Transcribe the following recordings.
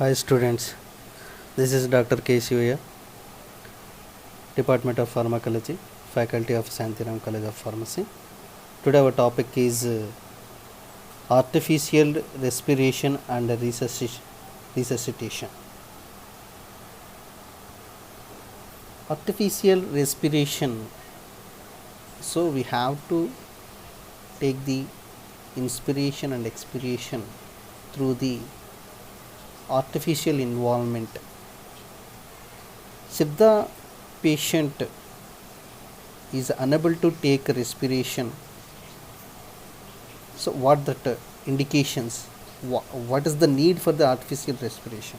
Hi students, this is Dr. K. Shivaya, Department of Pharmacology, Faculty of Santhiram College of Pharmacy. Today our topic is artificial respiration and resuscitation. Artificial respiration, so we have to take the inspiration and expiration through the artificial involvement. If the patient is unable to take respiration, so what that indications, what is the need for the artificial respiration?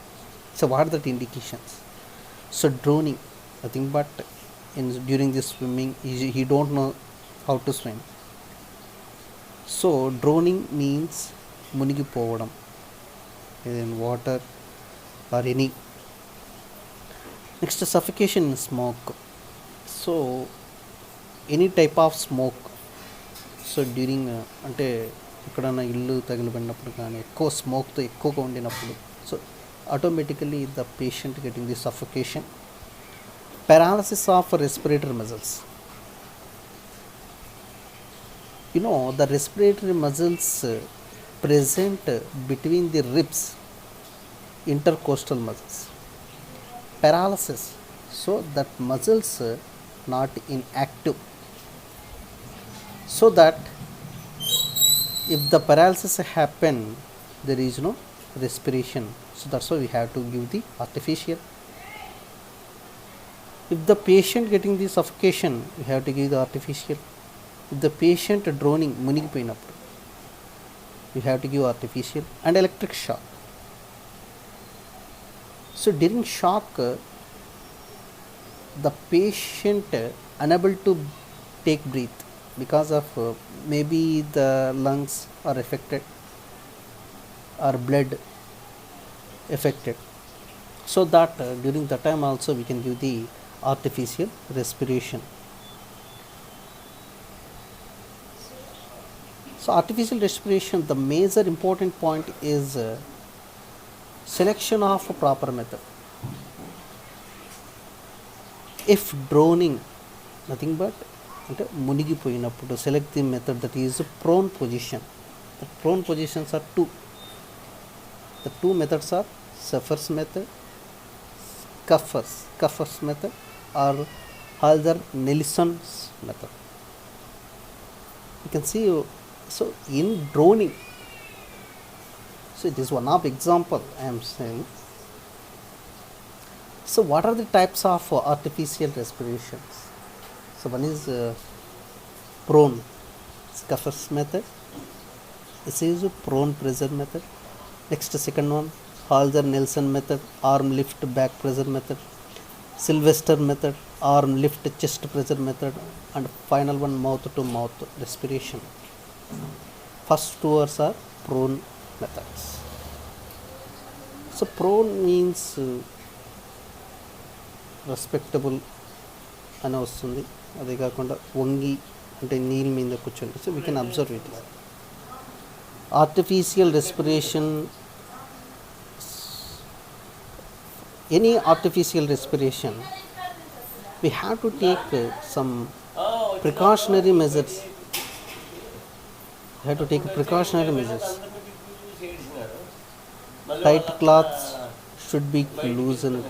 So what are the indications? So drowning, nothing but during this swimming he don't know how to swim. So drowning means munigipovodam in water or any. Next, suffocation in smoke. So any type of smoke. So during అంటే ఎక్కడన్నా ఇల్లు తగిలిపడినప్పుడు కానీ ఎక్కువ స్మోక్తో ఎక్కువగా ఉండినప్పుడు so automatically the patient getting the suffocation. Paralysis of respiratory muscles. The respiratory muscles present between the ribs, intercostal muscles. Paralysis, so that muscles not inactive, so that if the paralysis happen there is no respiration, so that's why we have to give the artificial. If the patient getting the suffocation, we have to give the artificial. If the patient drowning munigipoyinappudu, we have to give artificial. And electric shock. So during shock the patient unable to take breath because of maybe the lungs are affected or blood affected, so that during the time also we can give the artificial respiration. So artificial respiration, the major important point is selection of a proper method. If drowning, nothing but అంటే మునిగిపోయినప్పుడు select the method that is prone position. The prone positions are two. The two methods are Schafer's method, Schafer's method, or Halder-Nielsen's method. You can see, so in drowning, so it is one of example I am saying. So what are the types of artificial respirations? So one is prone, Schafer's method. This is prone pressure method. Next, second one, Halder-Nielsen method, arm lift back pressure method. Sylvester method, arm lift chest pressure method. And final one, mouth to mouth respiration. First two are prone methods. So prone means respectable అని వస్తుంది, అదే కాకుండా వంగి అంటే నీళ్ళ మీద కూర్చొని. So we can observe it. Artificial respiration, any artificial respiration we have to take some precautionary measures. We have to take precautionary measures. Tight cloths should be loosened.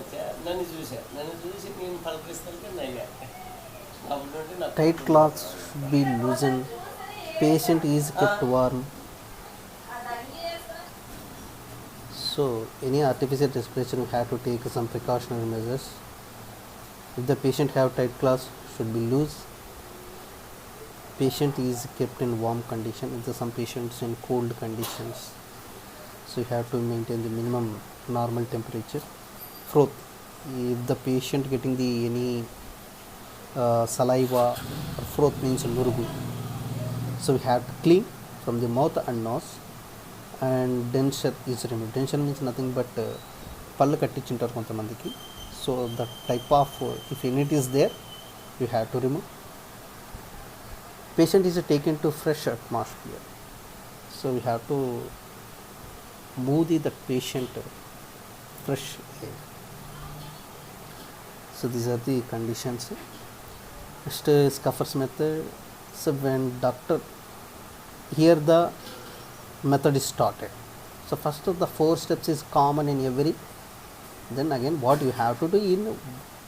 Tight cloths should be loosened. Patient is kept warm. So any artificial respiration we have to take some precautionary measures. If the patient have tight cloths, should be loose. Patient is kept in warm condition. If there are some patients in cold conditions, so you have to maintain the minimum normal temperature. Froth, if the patient getting the any saliva or froth means nurugu, so we have to clean from the mouth and nose. And denture is removed. Denture means nothing but పళ్ళు కట్టించుంటారు కొంతమందికి. So the type of if any is there, you have to remove. Patient is taken to fresh atmosphere, so we have to move the patient fresh air. So these are the conditions. Next is Scuffers method. So when doctor, here the method is started. So first of the 4 steps is common in every. Then again what you have to do in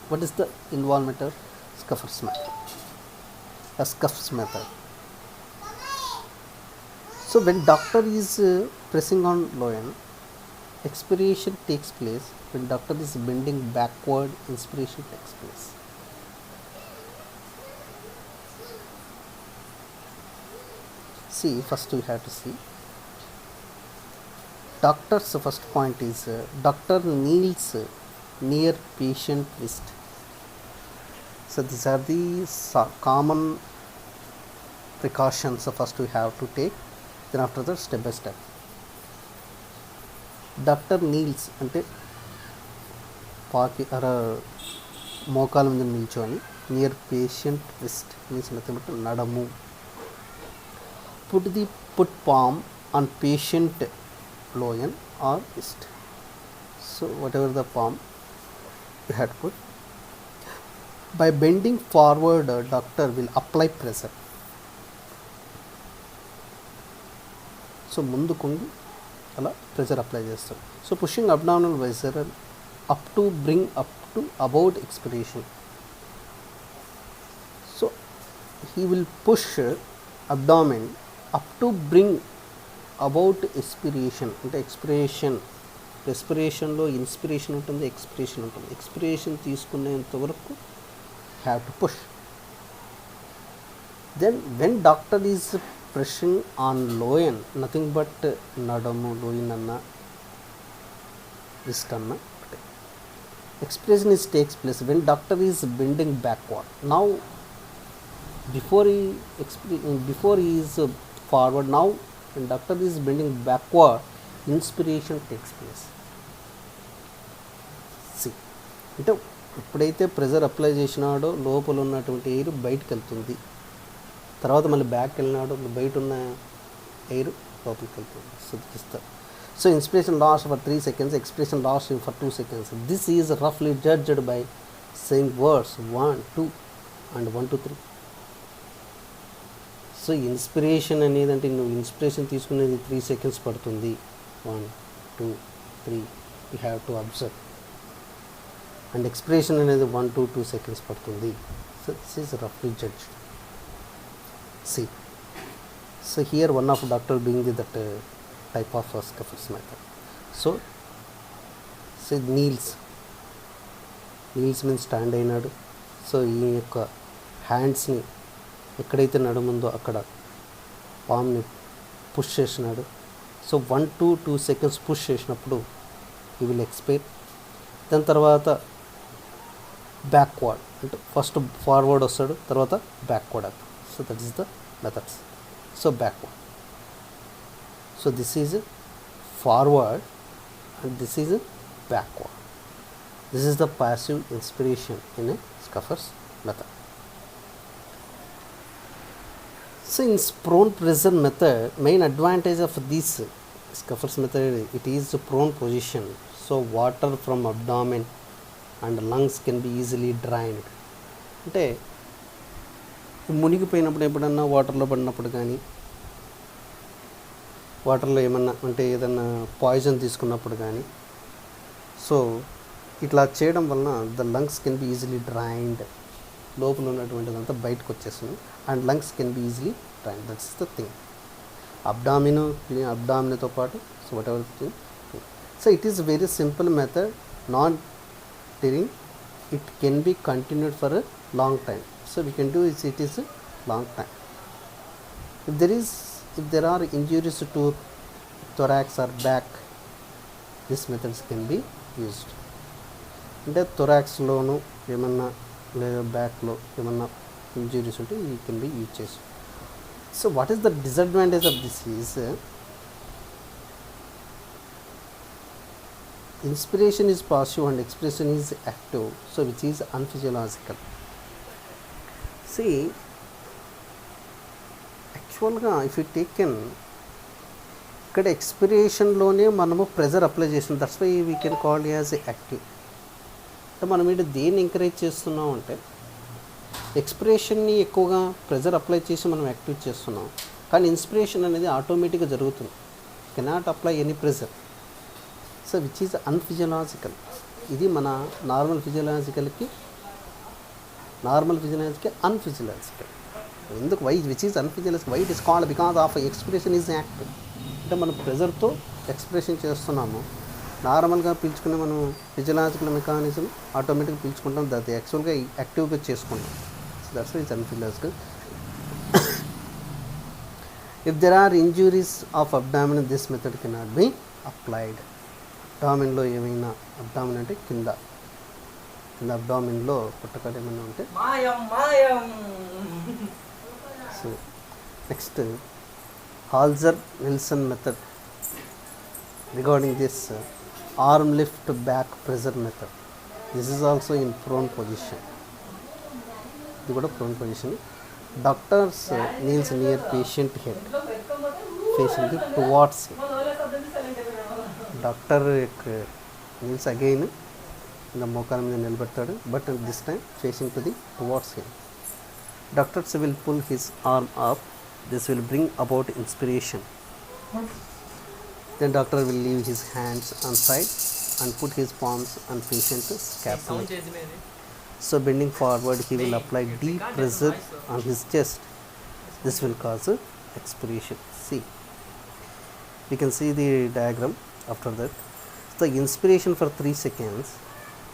what is the involvement of Scuffers method. Scuffs method. So when doctor is pressing on low end, expiration takes place. When doctor is bending backward, inspiration takes place. See, first we have to see doctor's first point is doctor kneels near patient wrist. So these are the common precautions first we have to take. Then after that step by step. Doctor kneels అంటే పాకి మోకాల మీద నిల్చొని near patient wrist means nothing but నడము. put palm on patient loin or wrist. So whatever the palm you had put. By bending forward, doctor will apply pressure. So ముందు కొంగి అలా pressure apply చేస్తాం. So pushing abdominal visceral up to bring up to about expiration. So he will push abdomen up to bring about expiration. అంటే expiration, రెస్పిరేషన్లో inspiration ఉంటుంది, expiration ఉంటుంది. Expiration తీసుకునేంత వరకు have to push. Then when doctor is pressing on loin, nothing but nadamu, loin anna, wrist anna. Expiration is takes place when doctor is bending backward. Now before he is forward, now when doctor is bending backward, inspiration takes place. See, అంటే ఎప్పుడైతే pressure apply చేసినాడో లోపల ఉన్నటువంటి air బయటకు వెళ్తుంది, తర్వాత మళ్ళీ back వెళ్ళినాడు, బయట ఉన్న ఎయిర్ లోపలికి వెళ్తుంది. సో ఇస్తారు. So inspiration last for 3 seconds, expiration last for 2 seconds. This is రఫ్లీ judged by saying words 1, 2 and 1 to 3. So inspiration అనేది అంటే నువ్వు ఇన్స్పిరేషన్ తీసుకునేది 3 seconds పడుతుంది. 1, 2, 3 you have to observe. And expiration అనేది 1 to 2 seconds పడుతుంది. సో దిస్ ఈజ్ రఫ్లీ judged. See, so here one of doctor doing that type of Scuffers method. So say kneels means stand అయినాడు. So ఈ యొక్క హ్యాండ్స్ని ఎక్కడైతే నడుముందో అక్కడ పామ్ని push చేసినాడు. So 1 to 2 seconds push చేసినప్పుడు ఈ విల్ ఎక్స్పైర్. దాని తర్వాత బ్యాక్వర్డ్ అంటే ఫస్ట్ ఫార్వర్డ్ వస్తాడు, తర్వాత బ్యాక్వర్డ్ అవుతాడు. So that is the methods. So backward. So this is forward and this is backward. This is the passive inspiration in a Scuffers method. So in prone pressure method, main advantage of this Scuffers method, it is the prone position. So water from abdomen and lungs can be easily drained. అంటే మునిగిపోయినప్పుడు ఎప్పుడన్నా వాటర్లో పడినప్పుడు కానీ, వాటర్లో ఏమన్నా అంటే ఏదన్నా poison తీసుకున్నప్పుడు కానీ, సో ఇట్లా చేయడం వలన the lungs can be easily drained. లోపల ఉన్నటువంటిదంతా బయటకు వచ్చేస్తుంది and lungs can be easily drained. That's the thing. అబ్డామిన్తో పాటు so whatever thing. So it is very simple method, not during. It can be continued for a long time. So we can do it is a long time. If there are injuries to thorax or back, this methods can be used. అంటే థొరాక్స్లోను ఏమన్నా లేదా బ్యాక్లో ఏమన్నా injuries ఉంటే ఈ can be use చేసి. So what is the disadvantage of this is inspiration is passive and expiration is active, so which is unphysiological. See, actually if you taken ఇక్కడ ఎక్స్పిరేషన్లోనే మనము ప్రెజర్ అప్లై చేస్తున్నాం. That's why we can call as active. అంటే మనం ఏంటి దేన్ని encourage చేస్తున్నాం అంటే ఎక్స్పిరేషన్ని ఎక్కువగా ప్రెజర్ అప్లై చేసి మనం యాక్టివ్ చేస్తున్నాం. కానీ ఇన్స్పిరేషన్ అనేది ఆటోమేటిక్గా జరుగుతుంది. Cannot apply any pressure. So which is unphysiological. ఇది మన నార్మల్ ఫిజియలాజికల్కి అన్ఫిజియలాజికల్. ఎందుకు which is unphysiological? Why it is called because of expiration is active. అంటే మనం ప్రెజర్తో ఎక్స్ప్రెషన్ చేస్తున్నాము. నార్మల్గా పీల్చుకునే మనం ఫిజియలాజికల్ మెకానిజం ఆటోమేటిక్గా పీల్చుకుంటాం, అది యాక్చువల్గా యాక్టివ్గా చేసుకుంటాం. So that's why it's unphysiological. If there are injuries of abdomen this method cannot be applied. అబ్డామిన్లో ఏమైనా, అబ్డామిన్ అంటే కింద అబ్డామిన్లో పుట్టకాలు ఏమైనా ఉంటే. So next Halzer-Nielsen method regarding this arm lift back pressure method. This is also in prone position. ఇది కూడా prone position. Doctors kneels near patient head, facing the towards him. Doctor kneels again in the మోకాల మీద నిలబెడతాడు, but this time facing to the towards him. Doctors will pull his arm up. This will bring about inspiration. Then doctor will leave his hands on side and put his palms on patient's scapula. So bending forward, he will apply deep pressure on his chest. This will cause expiration. See, we can see the diagram after that. So inspiration for 3 seconds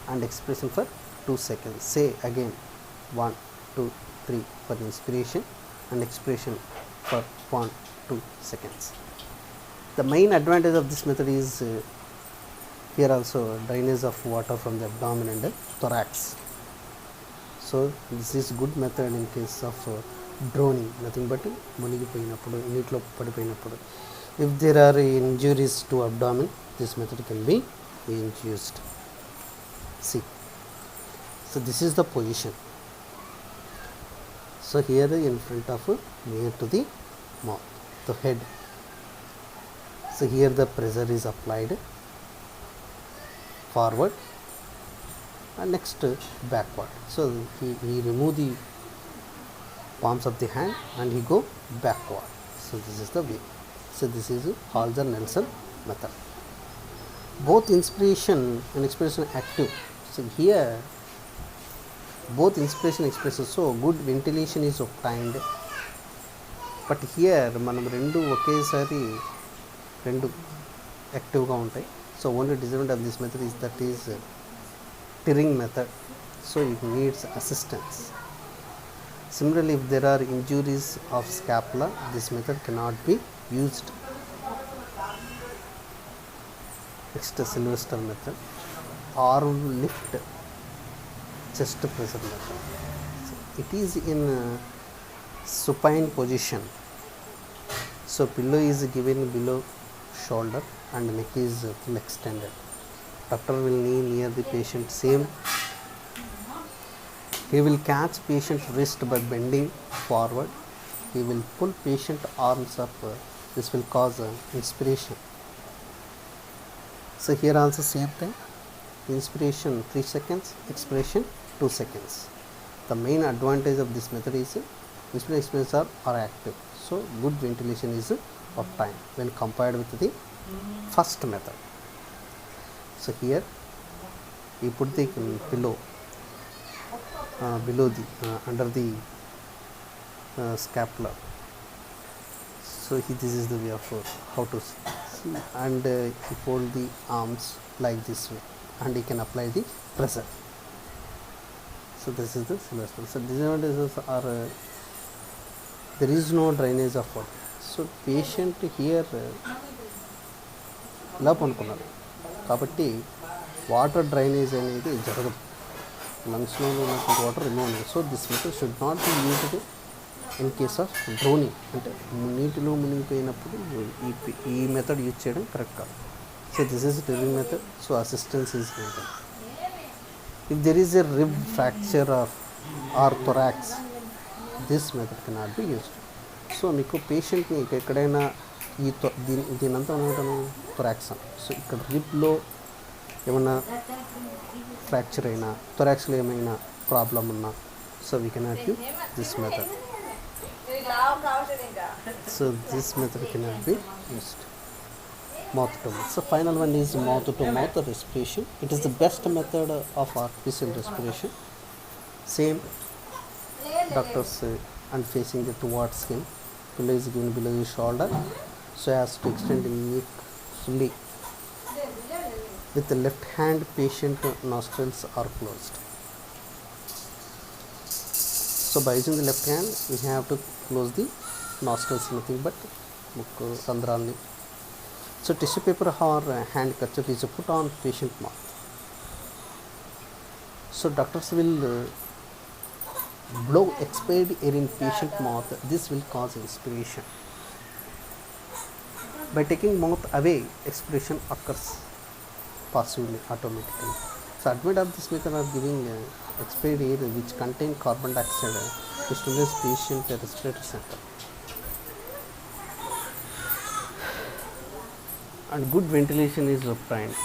and expiration for 2 seconds. Say again 1, 2, 3 for inspiration and expiration for 0.2 seconds. The main advantage of this method is here also drainage of water from the abdomen and the thorax. So this is good method in case of drowning, nothing but మునిగిపోయినప్పుడు, నీటిలో పడిపోయినప్పుడు. If there are injuries to abdomen, this method can be used. See, so this is the position. So here in front of near to the mouth, the head. So here the pressure is applied forward and next backward. So he remove the palms of the hand and he go backward. So this is the way. So this is Halzer-Nielsen method. Both inspiration and expiration active. So here both inspiration and expiration, so good ventilation is obtained. But here మనం రెండు ఒకేసారి రెండు యాక్టివ్గా ఉంటాయి. So only disadvantage of this method is that is tearing method, so it needs assistance. Similarly, if there are injuries of scapula, this method cannot be used. Next, Sylvester method, arm lift chest pressure method. So it is in supine position. So pillow is given below shoulder and neck is full extended. Doctor will kneel near the patient. Same, he will catch patient wrist by bending forward. He will pull patient arms up. This will cause inspiration. So here also same thing. Inspiration 3 seconds, expiration 2 seconds. The main advantage of this method is inspiration and expiration are active. So good ventilation is obtained when compared with the first method. So here you put the pillow below the under the scapula. So this is the way of how to see, and you fold the arms like this way and you can apply the pressure. So this is the Sylvester. So disadvantages are there is no drainage of water. So patient here ఇలా పనుకున్నారు కాబట్టి water drainage అనేది జరగదు, లంగ్స్లో ఉన్నటువంటి water remove అనేది. So this method should not be used in case of drowning, అంటే నీటిలో మునిగిపోయినప్పుడు ఈ మెథడ్ యూజ్ చేయడం కరెక్ట్ కాదు. So this is drilling method. So assistance is method. If there is a rib fracture of our thorax, this method cannot be used. So మీకు పేషెంట్ని ఎక్కడైనా దీనంతా ఏమంటాను థొరాక్సన్. So ఇక్కడ రిబ్లో ఏమన్నా ఫ్రాక్చర్ అయినా, థొరాక్స్లో ఏమైనా ప్రాబ్లం ఉన్నా, so we cannot give this method. So this method cannot be used. Mouth to mouth. So final one is mouth to mouth respiration. It is the best method of artificial respiration. Same doctors and facing it towards him. Pillow is given below the shoulder, so as to extend the neck fully. With the left hand, patient nostrils are closed. So by using the left hand, we have to close the nostrils, nothing but mukku randralni. So tissue paper or handkerchief is put on patient mouth. So doctors will blow expired air in patient mouth. This will cause inspiration. By taking mouth away, expiration occurs passively, automatically. So advantage of this method are giving expired air which contain carbon dioxide to stimulate patient respiratory center. And good ventilation is obtained.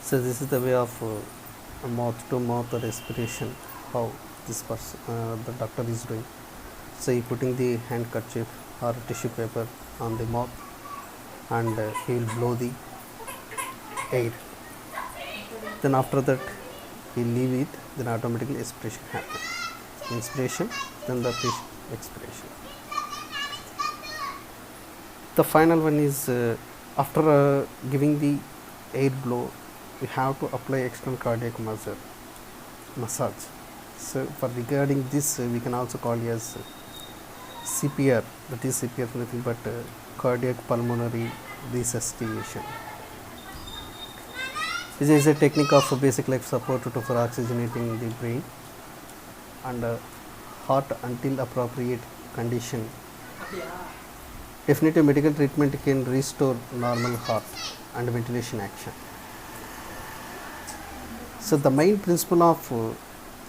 So this is the way of mouth to mouth respiration, how this person, the doctor is doing. So he putting the handkerchief or tissue paper on the mouth, and he will blow the air. Then after that he leave it, then automatically expiration happens. Inspiration, then the expiration. The final one is after giving the air blow, we have to apply external cardiac massage. So for regarding this, we can also call as CPR. That is CPR nothing but cardiac pulmonary resuscitation. This is a technique of basic life support for oxygenating the brain and heart until appropriate condition. Definitive medical treatment can restore normal heart and ventilation action. So the main principle of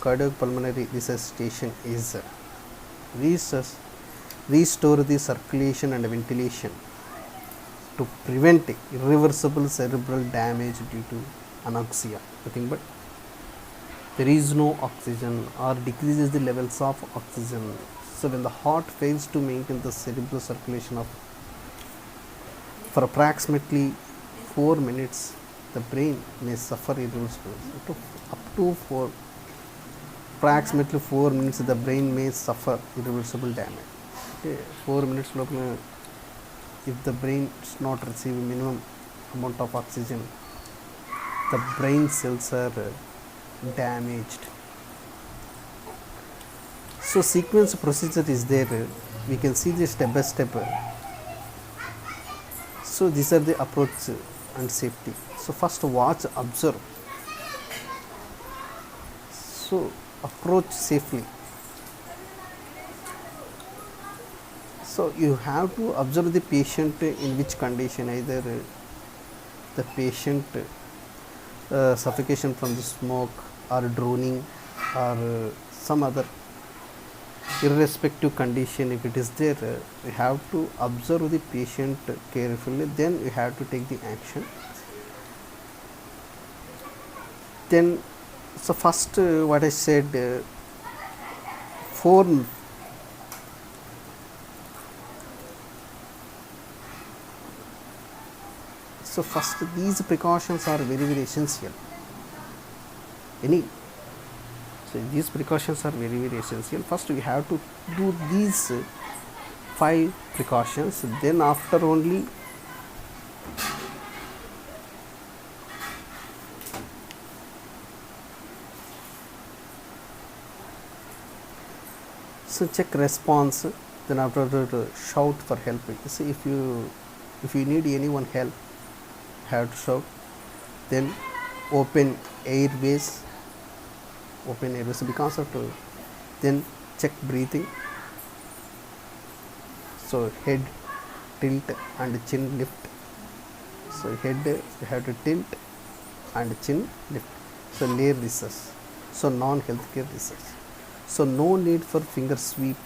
cardiopulmonary resuscitation is restore the circulation and ventilation to prevent irreversible cerebral damage due to anoxia. Nothing but there is no oxygen or decreases the levels of oxygen. So when the heart fails to maintain the cerebral circulation for approximately 4 minutes, the brain may suffer irreversible. Approximately 4 minutes, the brain may suffer irreversible damage. Okay, 4 minutes if the brain is not receiving minimum amount of oxygen, the brain cells are damaged. So sequence procedure is there. We can see this step by step. So these are the approach and safety. So first watch, observe. So approach safely. So you have to observe the patient in which condition, either the patient suffocation from the smoke or droning or some other irrespective condition. If it is there, we have to observe the patient carefully, then we have to take the action. Then so first what I said, 4 so first these precautions are very essential. So these precautions are very essential. First we have to do these 5 precautions, then after only so check response, then after that shout for help. See, if you need anyone help, have to shout. Then open airways because of then check breathing. So head tilt and chin lift. So head you have to tilt and chin lift. So layer research. So non-healthcare research. So no need for finger sweep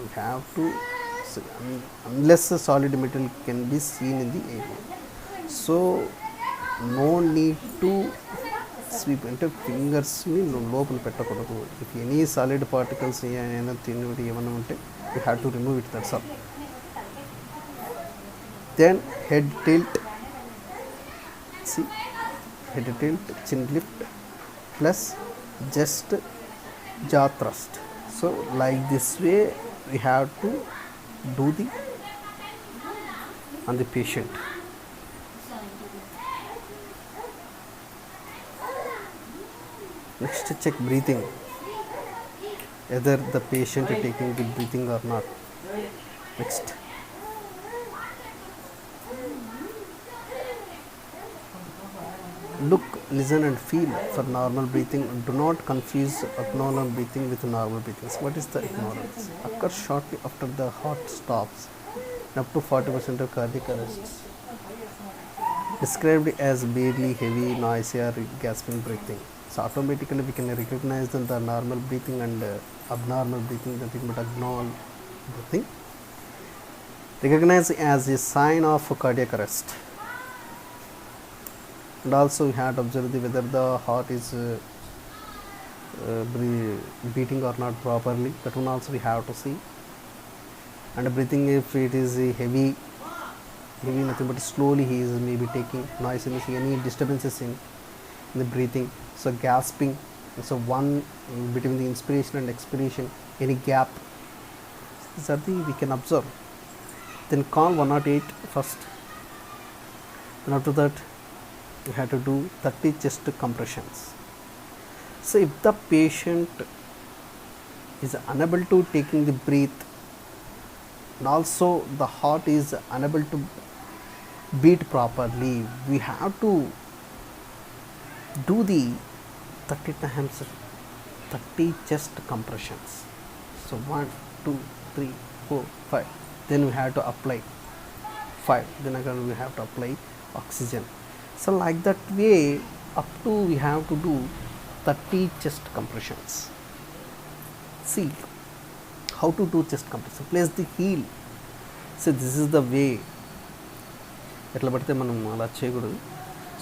we have to unless a solid material can be seen in the area, so no need to sweep అంటే ఫింగర్స్ని లోపల పెట్టకూడదు. If any solid particles ఏమైనా తినేవి ఏమైనా ఉంటే you have to remove it, that's all. Then head tilt, see head tilt, chin lift plus just jaw thrust. So like this way we have to do the on the patient. Next, check breathing, whether the patient is taking the breathing or not. Next, look, listen and feel for normal breathing. Do not confuse abnormal breathing with normal breathing. So what is the ignorance? Occurs shortly after the heart stops, up to 40% of cardiac arrests. Described as barely heavy, noisy or gasping breathing. So automatically we can recognize the normal breathing and abnormal breathing, nothing but abnormal breathing. Recognize as a sign of cardiac arrest. And also we have to observe whether the heart is beating or not properly. That one also we have to see. And breathing, if it is heavy, nothing but slowly he is maybe taking noisiness, any disturbances in the breathing, so gasping, so one between the inspiration and expiration, any gap, these are the we can observe. Then call 108 first, and after that we have to do 30 chest compressions. So if the patient is unable to taking the breath and also the heart is unable to beat properly, we have to do the 30 times 30 chest compressions. So 1, 2, 3, 4, 5. Then we have to apply 5. Then again we have to apply oxygen. So like that way up to we have to do 30 chest compressions. See how to do chest compression. Place the heel. So this is the way. ఎట్లా పడితే మనం అలా చేయకూడదు.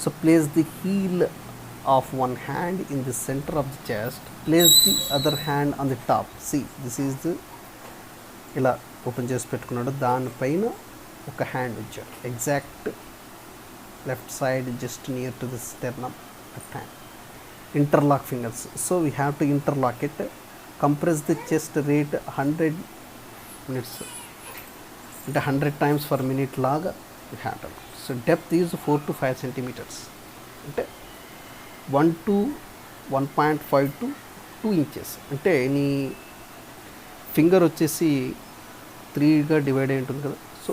So place the heel of one hand in the center of the chest. Place the other hand on the top. See, this is the ఇలా open చేసి పెట్టుకున్నాడు, దానిపైన ఒక హ్యాండ్ ఇచ్చాడు, exact left side just near to the sternum, left hand. Interlock fingers. So we have to interlock it. Compress the chest rate 100 minutes, 100 times per minute లాగా we have to. So depth is 4 to 5 centimeters. అంటే 1 to 1.5 to 2 inches. అంటే నీ finger వచ్చేసి 3గా divide అయి ఉంటుంది కదా. So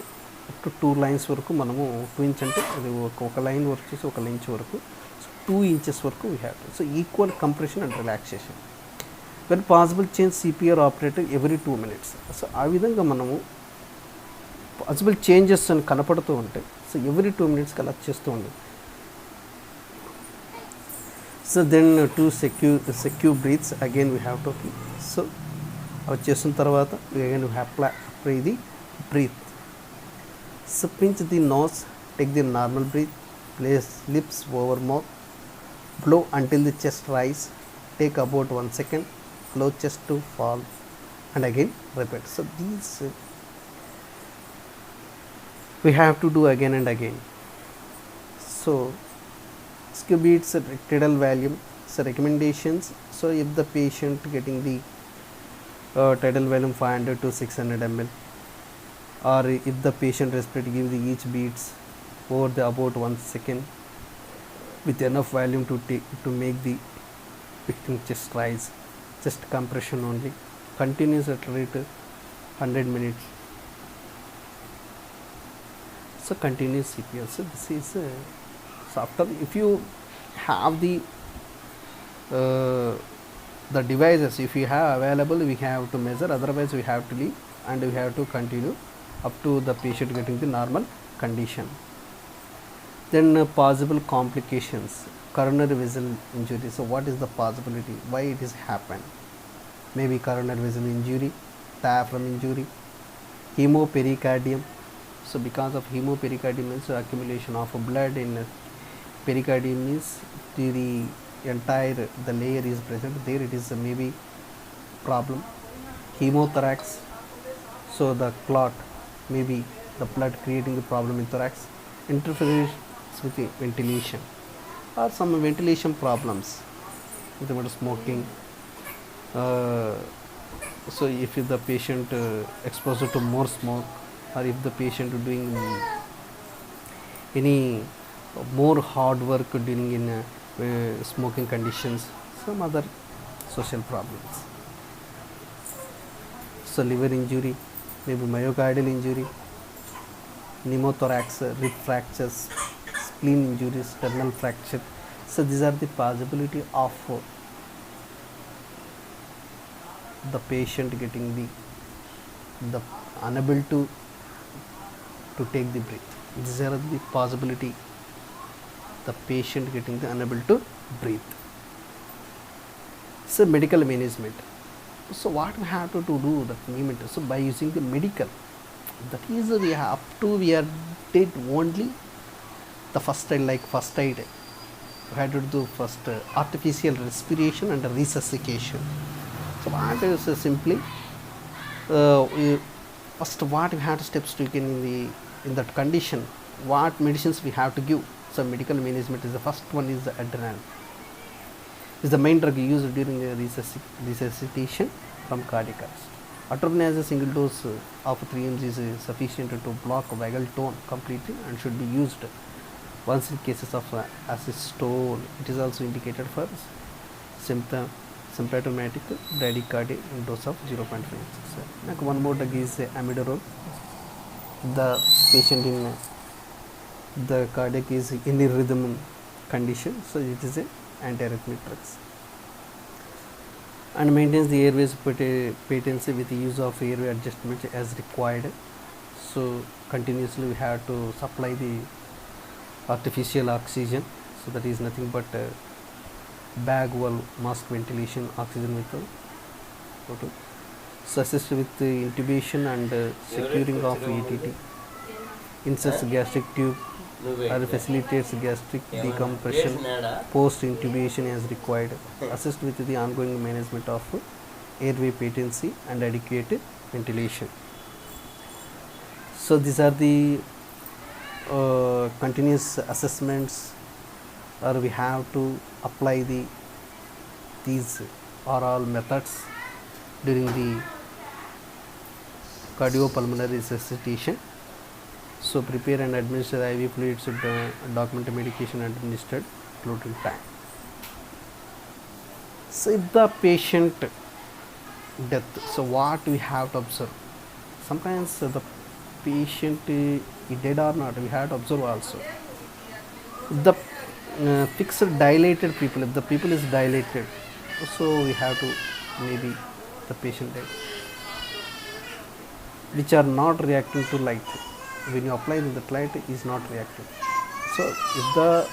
up to 2 lines వరకు మనము 2 inch అంటే అది ఒక లైన్ వరకు చేసి ఒక ఇంచ్ వరకు, సో 2 inches వరకు we have to. So equal compression and relaxation. When possible change CPR operator every 2 minutes. So ఆ విధంగా మనము పాసిబుల్ చేంజెస్ అని కనపడుతూ ఉంటాయి. సో ఎవ్రీ 2 minutesకి అలా చేస్తూ ఉండాలి. So then two secure breaths again we have to. సో అవి చేసిన తర్వాత again we have apply the breath. So pinch the nose, take the normal breath, place lips over mouth, blow until the chest rise, take about 1 second, allow chest to fall and again repeat. So these we have to do again and again. So SCOBIT's tidal volume, so recommendations. So if the patient getting the tidal volume 500 to 600 ml, or if the patient respiratory give the each beats over the about 1 second with enough volume to make the victim chest rise, chest compression only, continuous at rate 100 minutes. So continuous CPR. So this is so after, if you have the devices, if you have available, we have to measure, otherwise we have to leave and we have to continue up to the patient getting the normal condition. Then possible complications, coronary vessel injury. So what is the possibility, why it is happened? Maybe coronary vessel injury, diaphragm injury, hemopericardium. So because of hemopericardium means accumulation of blood in pericardium means the entire the layer is present there, it is maybe problem. Hemothorax, so the clot, maybe the blood creating the problem in thorax. Interference with the ventilation or some ventilation problems with the smoking. So if the patient exposed to more smoke, or if the patient doing any more hard work during in smoking conditions, some other social problems. So liver injury, maybe myocardial injury, pneumothorax, rib fractures, spleen injuries, sternal fracture. So these are the possibility of the patient getting the unable to take the breath. These are the possibility the patient getting the unable to breathe. So medical management. So what we have to do that management? So by using the medical, that is we have we are did only the first aid, like first aid. We had to do first artificial respiration and resuscitation. So what is simply first what we have to steps taken in that condition, what medicines we have to give. So medical management is the first one is the adrenaline. Is the main drug used during the resuscitation from cardiac arrest. Atropine as a single dose of 3 mg is sufficient to block vagal tone completely and should be used once in cases of asystole. It is also indicated for symptomatic bradycardia in dose of 0.5. Like one more drug is amiodarone. The patient in the cardiac is in the rhythm condition, so it is a antiarrhythmic drugs. And maintains the airways patency with the use of airway adjustment as required. So continuously we have to supply the artificial oxygen, so that is nothing but bag wall mask ventilation oxygen with photo. So assist with the intubation and securing of ETT, inserts gastric tube or facilitates gastric decompression post intubation as required. Assist with the ongoing management of airway patency and adequate ventilation. So these are the continuous assessments, or we have to apply these are all methods during the cardiopulmonary resuscitation. So prepare and administer IV fluids, document medication administered floating time. So if the patient death, so what we have to observe? Sometimes the patient is dead or not, we have to observe also. The fixed dilated people, if the people is dilated, so we have to maybe the patient dead, which are not reacting to light. When you apply the light is not reacting. So if the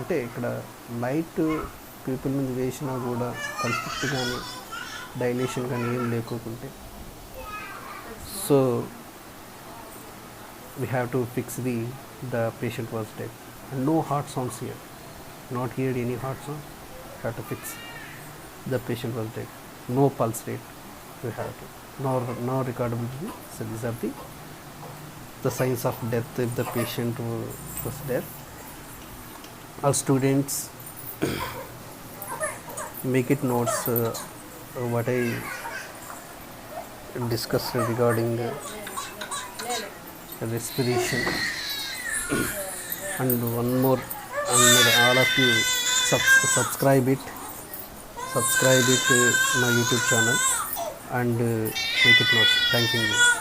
అంటే ఇక్కడ light people మీద వేసినా కూడా construct కానీ dilation కానీ ఏం లేకోకుంటే, so we have to fix the patient was dead and no heart sounds here, not heard any heart sound, have to fix the patient was dead, no pulse rate we have to, no recordability. So these are the signs of death if the patient was dead. All students make it notes what I discussed regarding respiration. And one more, all of you subscribe it my YouTube channel and make it notes. Thank you.